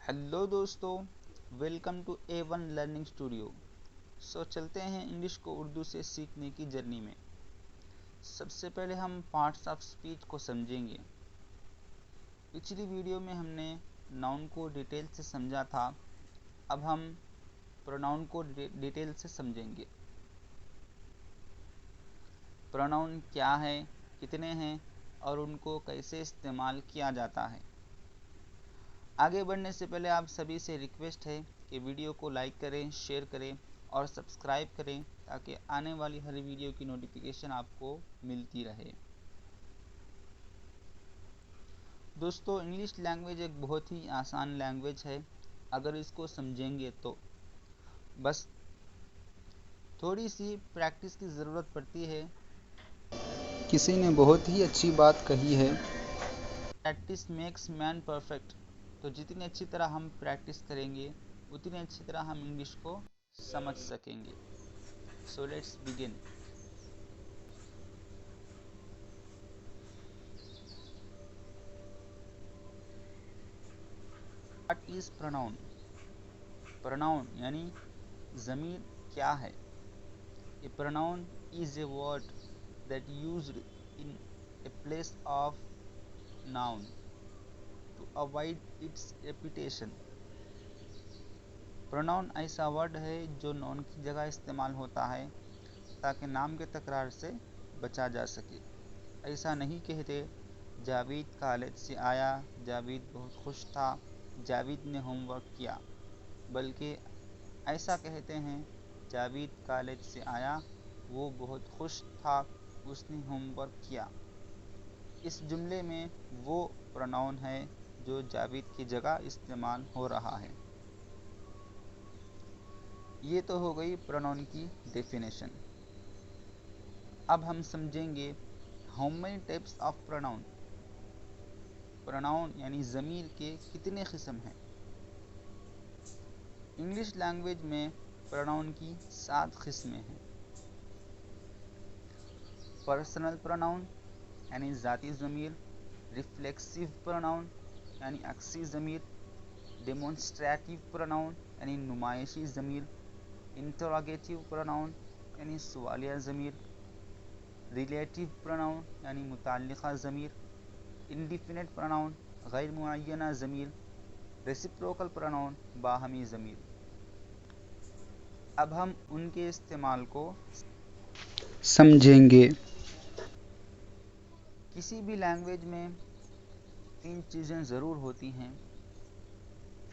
Hello दोस्तों, welcome to A1 learning studio. चलते हैं इंग्लिश को उर्दू से सीखने की जर्नी में। सबसे पहले हम पार्ट्स ऑफ स्पीच को समझेंगे। पिछली वीडियो में हमने नाउन को डिटेल से समझा था। अब हम प्रोनाउन को डिटेल से समझेंगे। प्रोनाउन क्या है, कितने हैं और उनको कैसे इस्तेमाल किया जाता है। आगे बढ़ने से पहले आप सभी से रिक्वेस्ट है कि वीडियो को लाइक करें, शेयर करें और सब्सक्राइब करें ताकि आने वाली हर वीडियो की नोटिफिकेशन आपको मिलती रहे। दोस्तों, इंग्लिश लैंग्वेज एक बहुत ही आसान लैंग्वेज है। अगर इसको समझेंगे तो बस थोड़ी सी प्रैक्टिस की ज़रूरत पड़ती है। किसी ने बहुत ही अच्छी बात कही है। Practice makes man perfect. तो जितनी अच्छी तरह हम प्रैक्टिस करेंगे उतनी अच्छी तरह हम इंग्लिश को समझ सकेंगे। So let's begin. What is pronoun? Pronoun यानी ज़मीर क्या है? A pronoun is a word that used in a place of noun to avoid its repetition. Pronoun ऐसा वर्ड है जो नाउन की जगह इस्तेमाल होता है ताकि नाम के तकरार से बचा जा सके। ऐसा नहीं कहते जावेद कॉलेज से आया, जावेद बहुत खुश था, जावेद ने होमवर्क किया, बल्कि ऐसा कहते हैं जावेद कॉलेज से आया, वो बहुत खुश था, उसने होमवर्क किया। इस जुमले में वो प्रोनाउन है जो जावेद की जगह इस्तेमाल हो रहा है। ये तो हो गई प्रोनाउन की डेफिनेशन। अब हम समझेंगे how many types of pronoun. Pronoun यानी ज़मीर के कितने किस्म हैं। इंग्लिश लैंग्वेज में प्रोनाउन की 7 किस्में हैं। पर्सनल प्रोनाउन यानी ज़ाती ज़मीर, रिफ्लेक्सिव प्रोनाउन यानी अक्सी ज़मीर, डेमोन्स्ट्रेटिव प्रोनाउन यानी नुमाइशी ज़मीर, इंटरोगेटिव प्रोनाउन यानी सवालिया ज़मीर, रिलेटिव प्रोनाउन यानी मुताल्लिक़ा ज़मीर, इंडिफिनिट प्रोनाउन गैर मुअय्यना ज़मीर, रेसिप्रोकल प्रोनाउन बाहमी ज़मीर। अब हम उनके इस्तेमाल को समझेंगे। किसी भी लैंग्वेज में 3 चीज़ें ज़रूर होती हैं: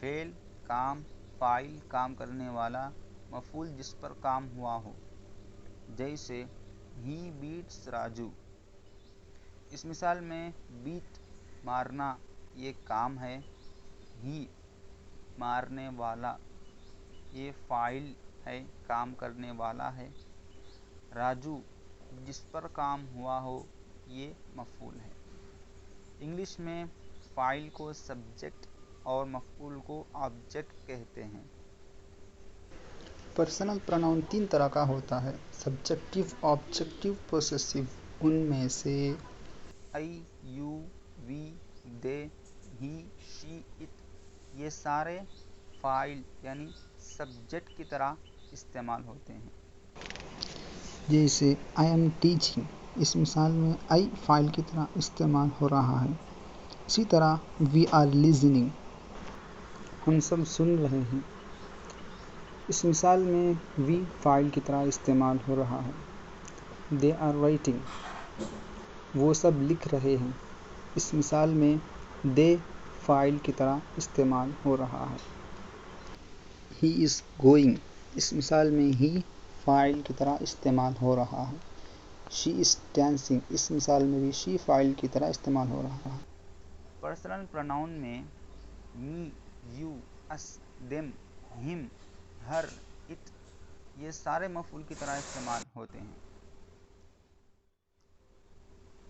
फेल काम, फाइल काम करने वाला, मफूल जिस पर काम हुआ हो। जैसे ही बीट्स राजू। इस मिसाल में बीट मारना ये काम है, ही मारने वाला ये फाइल है, काम करने वाला है, राजू जिस पर काम हुआ हो ये मफूल है। इंग्लिश में फाइल को सब्जेक्ट और मफूल को ऑब्जेक्ट कहते हैं। पर्सनल प्रोनाउन 3 तरह का होता है: सब्जेक्टिव, ऑब्जेक्टिव, पोसेसिव। उनमें से I, you, we, they, he, she, it ये सारे फाइल यानी सब्जेक्ट की तरह इस्तेमाल होते हैं। जैसे आई एम टीचिंग, इस मिसाल में आई फाइल की तरह इस्तेमाल हो रहा है। इसी तरह वी आर लिसनिंग, हम सब सुन रहे हैं। इस मिसाल में वी फाइल की तरह इस्तेमाल हो रहा है। दे आर राइटिंग, वो सब लिख रहे हैं। इस मिसाल में दे फाइल की तरह इस्तेमाल हो रहा है। ही इज़ गोइंग, इस मिसाल में ही फाइल की तरह इस्तेमाल हो रहा है। शी इज़ डांसिंग, इस मिसाल में भी शी फाइल की तरह इस्तेमाल हो रहा है। पर्सनल प्रोनाउन में me, you, us, them, him, her, it ये सारे मफूल की तरह इस्तेमाल होते हैं।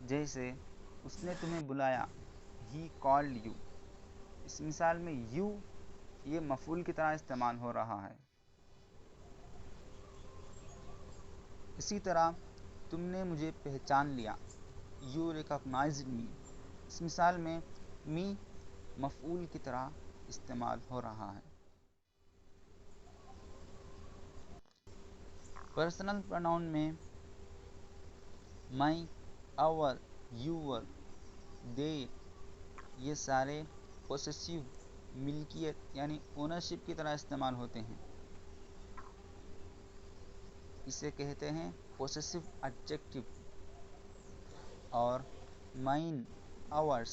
जैसे उसने तुम्हें बुलाया, ही कॉल्ड यू। इस मिसाल में यू ये मफूल की तरह इस्तेमाल हो रहा है। इसी तरह तुमने मुझे पहचान लिया, यू रिकॉग्नाइज्ड मी। इस मिसाल में मी मफूल की तरह इस्तेमाल हो रहा है। पर्सनल प्रोनाउन में माई, आवर, यूवर, देयर ये सारे पोसेसिव मिल्कियत यानी ओनरशिप की तरह इस्तेमाल होते हैं। इसे कहते हैं पोसेसिव एडजेक्टिव। और mine, ours,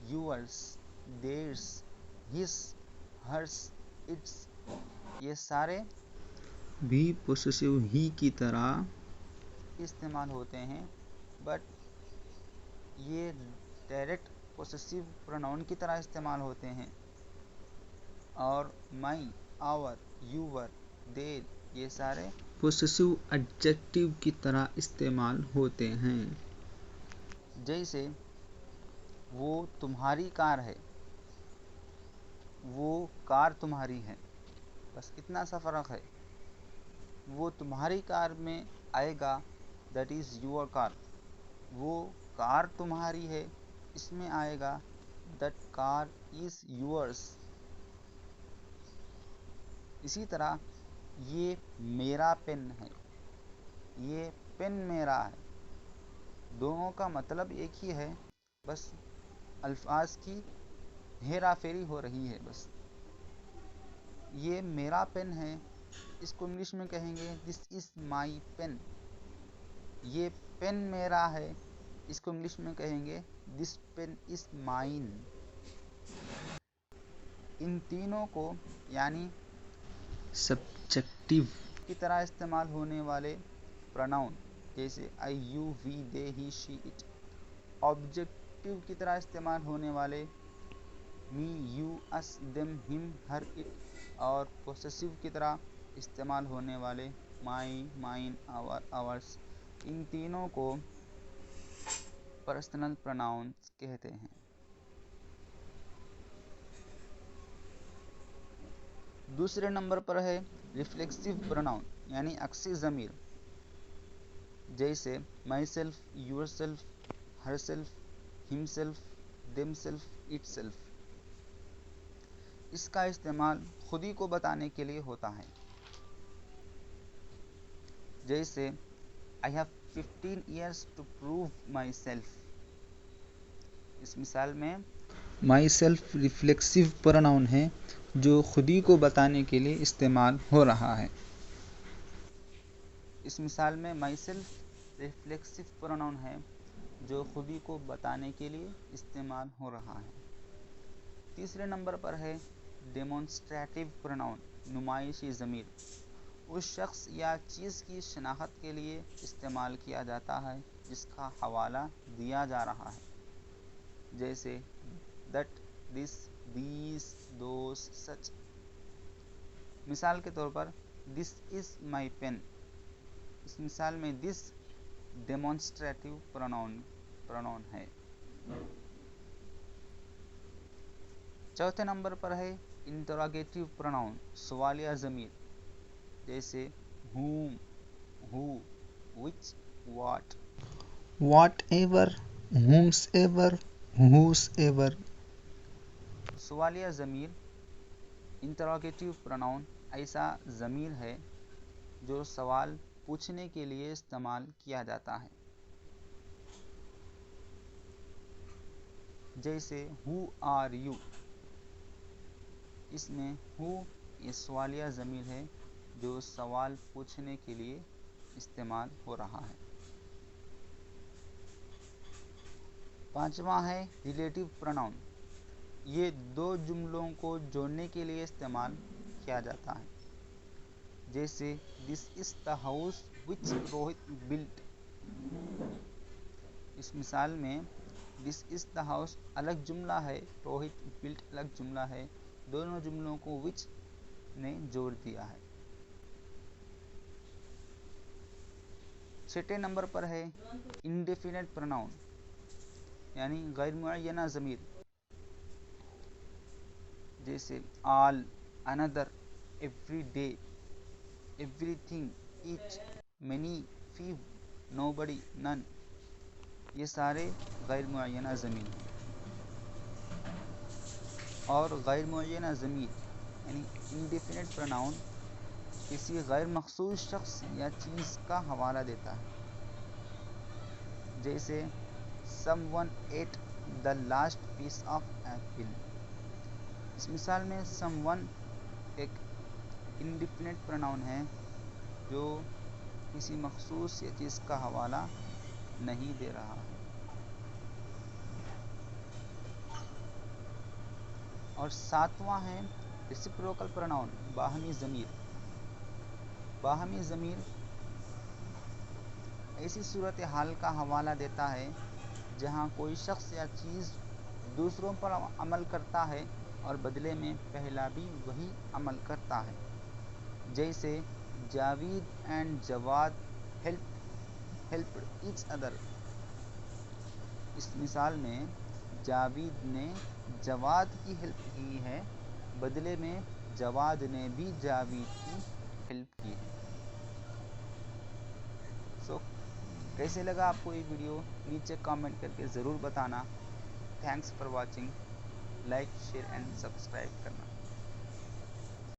yours, theirs, his, hers, its ये सारे भी पोसेसिव ही की तरह इस्तेमाल होते हैं, बट ये डायरेक्ट पोसेसिव प्रोनाउन की तरह इस्तेमाल होते हैं। और माई, आवर, यूवर, देयर ये सारे पोसेसिव एडजेक्टिव की तरह इस्तेमाल होते हैं। जैसे वो तुम्हारी कार है, वो कार तुम्हारी है, बस इतना सा फ़र्क है। वो तुम्हारी कार में आएगा, दैट इज़ योर कार। वो कार तुम्हारी है, इसमें आएगा दैट कार इज़ योर्स। इसी तरह ये मेरा पेन है, ये पेन मेरा है, दोनों का मतलब एक ही है, बस अल्फाज की हेरा फेरी हो रही है। बस ये मेरा पेन है, इसको इंग्लिश में कहेंगे दिस इज़ माई पेन। ये पेन मेरा है, इसको इंग्लिश में कहेंगे दिस पेन इज़ माइन। इन तीनों को यानी सब्जेक्टिव की तरह इस्तेमाल होने वाले प्रोनाउन जैसे I, you, we, they, he, she, it, objective की तरह इस्तेमाल होने वाले me, you, us, them, him, her, it, और पोसेसिव की तरह इस्तेमाल होने वाले माई, माइन, आवर, आवर्स, इन तीनों को पर्सनल प्रोनाउंस कहते हैं। दूसरे नंबर पर है रिफ्लेक्सिव प्रोनाउन यानी अक्सी ज़मीर, जैसे myself, yourself, herself, himself, themself, itself. इसका इस्तेमाल खुदी को बताने के लिए होता है। जैसे I have 15 years to prove myself. इस मिसाल में माई सेल्फ रिफ्लेक्सिव प्रोनाउन है जो खुदी को बताने के लिए इस्तेमाल हो रहा है। इस मिसाल में माई सेल्फ रिफ्लेक्सिव प्रोनाउन है जो खुदी को बताने के लिए इस्तेमाल हो रहा है। तीसरे नंबर पर है डेमोन्स्ट्रेटिव प्रोनाउन नुमाइशी ज़मीर, उस शख्स या चीज़ की शनाख्त के लिए इस्तेमाल किया जाता है जिसका हवाला दिया जा रहा है। जैसे दैट, दिस, दीज, दोस, सच। मिसाल के तौर पर दिस इज़ माई पेन। इस मिसाल में दिस डेमोन्स्ट्रेटिव प्रोनाउन है। चौथे नंबर पर है इंटरोगेटिव प्रोनाउन सवालिया ज़मीर, जैसे whom, who, which, what, whatever, whomsoever, whosoever। सवालिया ज़मीर इंटरोगेटिव प्रोनाउन ऐसा ज़मीर है जो सवाल पूछने के लिए इस्तेमाल किया जाता है। जैसे हु आर यू। इसमें हु ये सवालिया ज़मीर है जो सवाल पूछने के लिए इस्तेमाल हो रहा है। पांचवा है रिलेटिव प्रोनाउन, ये दो जुमलों को जोड़ने के लिए इस्तेमाल किया जाता है। जैसे this is the house which Rohit built. इस मिसाल में दिस इज़ द हाउस अलग जुमला है, रोहित बिल्ट अलग जुमला है, दोनों जुमलों को विच ने जोड़ दिया है। छठे नंबर पर है इंडेफिनेट प्रोनाउन यानी गैर मुअय्यना ज़मीर, जैसे all, another, every day, everything, each, many, few, nobody, none. ये सारे गैर मुअय्यना ज़मीर हैं। और गैर मुअय्यना ज़मीर यानी इंडिफिनिट प्रोनाउन किसी गैर मखसूस शख्स या चीज़ का हवाला देता है, जैसे someone ate the last piece of apple। इस मिसाल में someone एक इंडिफिनिट प्रोनाउन है जो किसी मखसूस या चीज़ का हवाला नहीं दे रहा है। और सातवां है रेसिप्रोकल प्रोनाउन, बाहमी ज़मीर। बाहमी ज़मीर ऐसी सूरत हाल का हवाला देता है जहाँ कोई शख्स या चीज़ दूसरों पर अमल करता है और बदले में पहला भी वही अमल करता है, जैसे Javed and Jawad helped each other. इस मिसाल में जावेद ने जवाद की हेल्प की है, बदले में जवाद ने भी जावेद की हेल्प की है। कैसे लगा आपको ये वीडियो नीचे कमेंट करके ज़रूर बताना। Thanks for watching. Like share and subscribe करना।